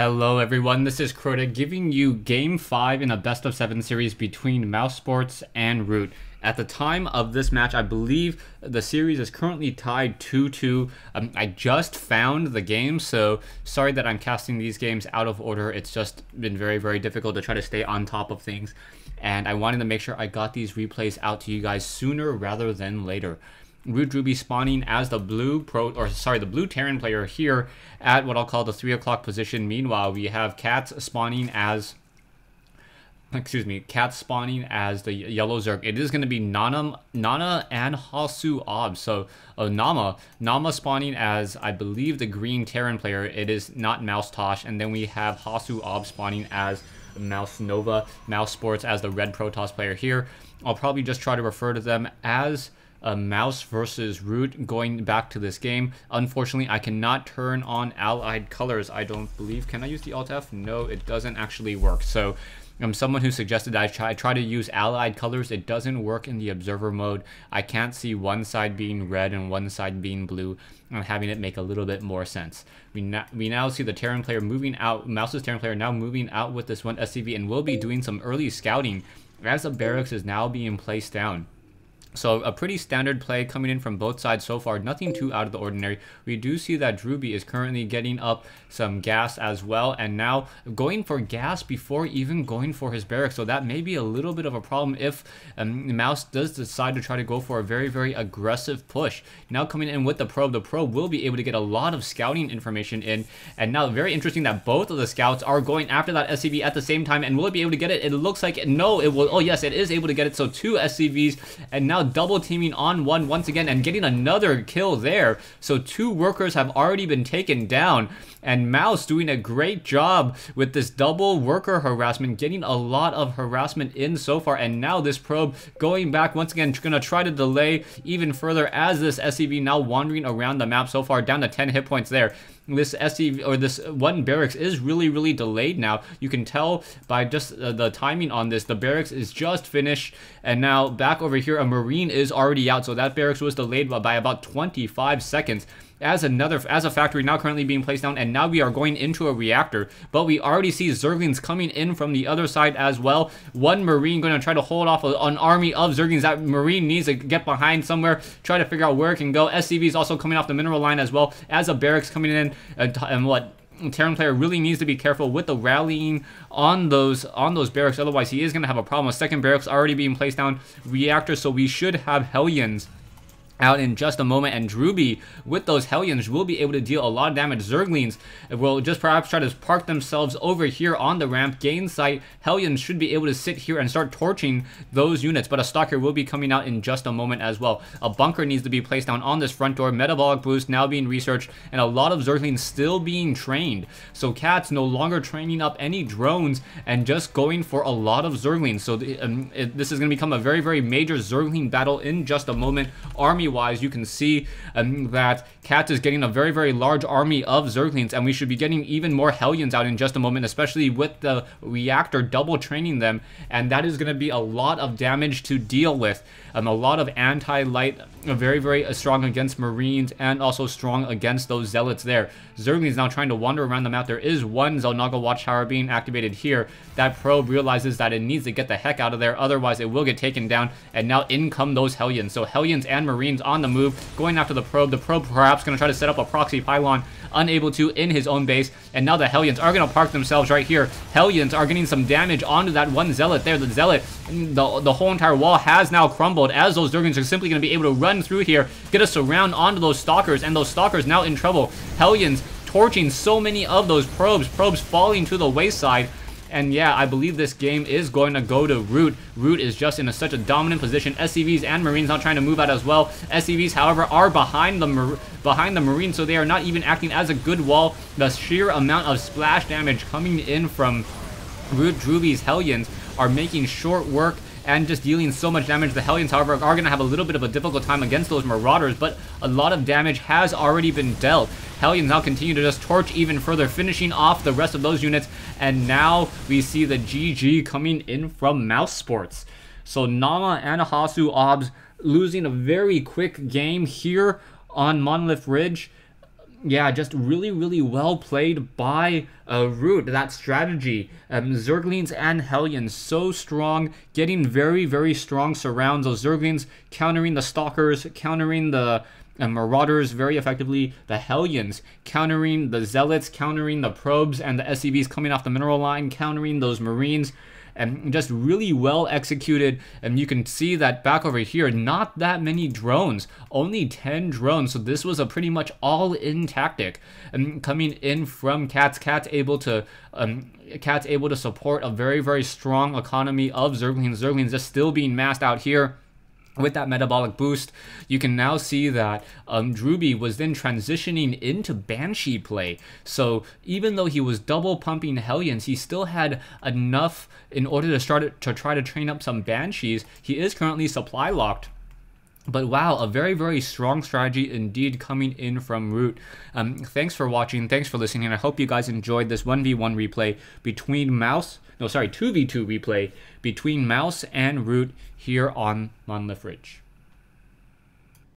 Hello everyone, this is Crota giving you Game 5 in a best of 7 series between Mousesports and Root. At the time of this match, I believe the series is currently tied 2-2. I just found the game, so sorry that I'm casting these games out of order. It's just been very difficult to try to stay on top of things. And I wanted to make sure I got these replays out to you guys sooner rather than later. Root drewbie spawning as the blue Terran player here at what I'll call the 3 o'clock position. Meanwhile, we have catz spawning as the yellow Zerg. It is going to be naama and hasuobs. So naama spawning as, I believe, the green Terran player. It is not Mousetosh. And then we have hasuobs spawning as Mousesports as the red Protoss player here. I'll probably just try to refer to them as a Mouse versus Root going back to this game. Unfortunately, I cannot turn on allied colors, I don't believe. Can I use the Alt F? No, it doesn't actually work. So I'm someone who suggested I try to use allied colors. It doesn't work in the observer mode. I can't see one side being red and one side being blue. I'm having it make a little bit more sense. We now see the Terran player moving out, Mouse's Terran player now moving out with this one SCV, and will be doing some early scouting as the barracks is now being placed down. So a pretty standard play coming in from both sides so far, nothing too out of the ordinary. We do see that drewbie is currently getting up some gas as well, and now going for gas before even going for his barracks. So that may be a little bit of a problem if Mouse does decide to try to go for a very aggressive push. Now coming in with the probe will be able to get a lot of scouting information in, and now very interesting that both of the scouts are going after that SCV at the same time. And will it be able to get it? It looks like no, it will. Oh yes, it is able to get it. So 2 SCVs, and now double teaming on one once again and getting another kill there. So 2 workers have already been taken down, and Mouse doing a great job with this double worker harassment, getting a lot of harassment in so far. And now this probe going back once again, gonna try to delay even further as this SCV now wandering around the map so far, down to 10 hit points there. This SCV, or this one barracks, is really delayed now. You can tell by just the timing on this. The barracks is just finished, and now back over here a Marine is already out, so that barracks was delayed by about 25 seconds. As a factory now currently being placed down, and now we are going into a reactor, but we already see Zerglings coming in from the other side as well. One Marine going to try to hold off an army of Zerglings. That Marine needs to get behind somewhere, try to figure out where it can go. SCV is also coming off the mineral line as well, as a barracks coming in, and what Terran player really needs to be careful with the rallying on those barracks, otherwise he is going to have a problem. A second barracks already being placed down, reactor, so we should have Hellions out in just a moment, and drewbie with those Hellions will be able to deal a lot of damage. Zerglings will just perhaps try to park themselves over here on the ramp, gain sight. Hellions should be able to sit here and start torching those units, but a stalker will be coming out in just a moment as well. A bunker needs to be placed down on this front door. Metabolic boost now being researched, and a lot of Zerglings still being trained. So catz no longer training up any drones and just going for a lot of Zerglings. So this is going to become a very major Zergling battle in just a moment. Army wise, you can see that catz is getting a very large army of Zerglings, and we should be getting even more Hellions out in just a moment, especially with the reactor double training them, and that is going to be a lot of damage to deal with. A lot of anti-light, very strong against Marines, and also strong against those Zealots there. Zerglings now trying to wander around the map. There is one Zelnaga watchtower being activated here. That probe realizes that it needs to get the heck out of there, otherwise it will get taken down, and now in come those Hellions. So Hellions and Marines on the move, going after the probe. The probe perhaps going to try to set up a proxy pylon, unable to in his own base, and now the Hellions are going to park themselves right here. Hellions are getting some damage onto that one Zealot there. The Zealot, the whole entire wall has now crumbled, as those Zerglings are simply going to be able to run through here, get a surround onto those Stalkers, and those Stalkers now in trouble. Hellions torching so many of those probes falling to the wayside. And yeah, I believe this game is going to go to Root. Root is just in such a dominant position. SCVs and Marines not trying to move out as well. SCVs, however, are behind the Marines, so they are not even acting as a good wall. The sheer amount of splash damage coming in from Root drewbie's Hellions are making short work and just dealing so much damage. The Hellions, however, are going to have a little bit of a difficult time against those Marauders, but a lot of damage has already been dealt. Hellions now continue to just torch even further, finishing off the rest of those units, and now we see the GG coming in from Mousesports. So naama and hasuobs losing a very quick game here on Monolith Ridge. yeah, just really well played by Root. That strategy, Zerglings and Hellions so strong, getting very strong surrounds. Those Zerglings countering the Stalkers, countering the Marauders very effectively. The Hellions countering the Zealots, countering the Probes and the SCVs coming off the mineral line, countering those Marines. And just really well executed. And you can see that back over here, not that many drones, only 10 drones. So this was a pretty much all-in tactic. And coming in from catz, catz able to support a very strong economy of Zerglings. Zerglings just still being massed out here. With that metabolic boost, you can now see that drewbie was then transitioning into Banshee play. So even though he was double pumping Hellions, he still had enough in order to try to train up some Banshees. He is currently supply locked. But wow, a very strong strategy indeed coming in from Root. Thanks for watching, thanks for listening, and I hope you guys enjoyed this 1v1 replay between 2v2 replay between Mouse and Root here on Monolith Ridge.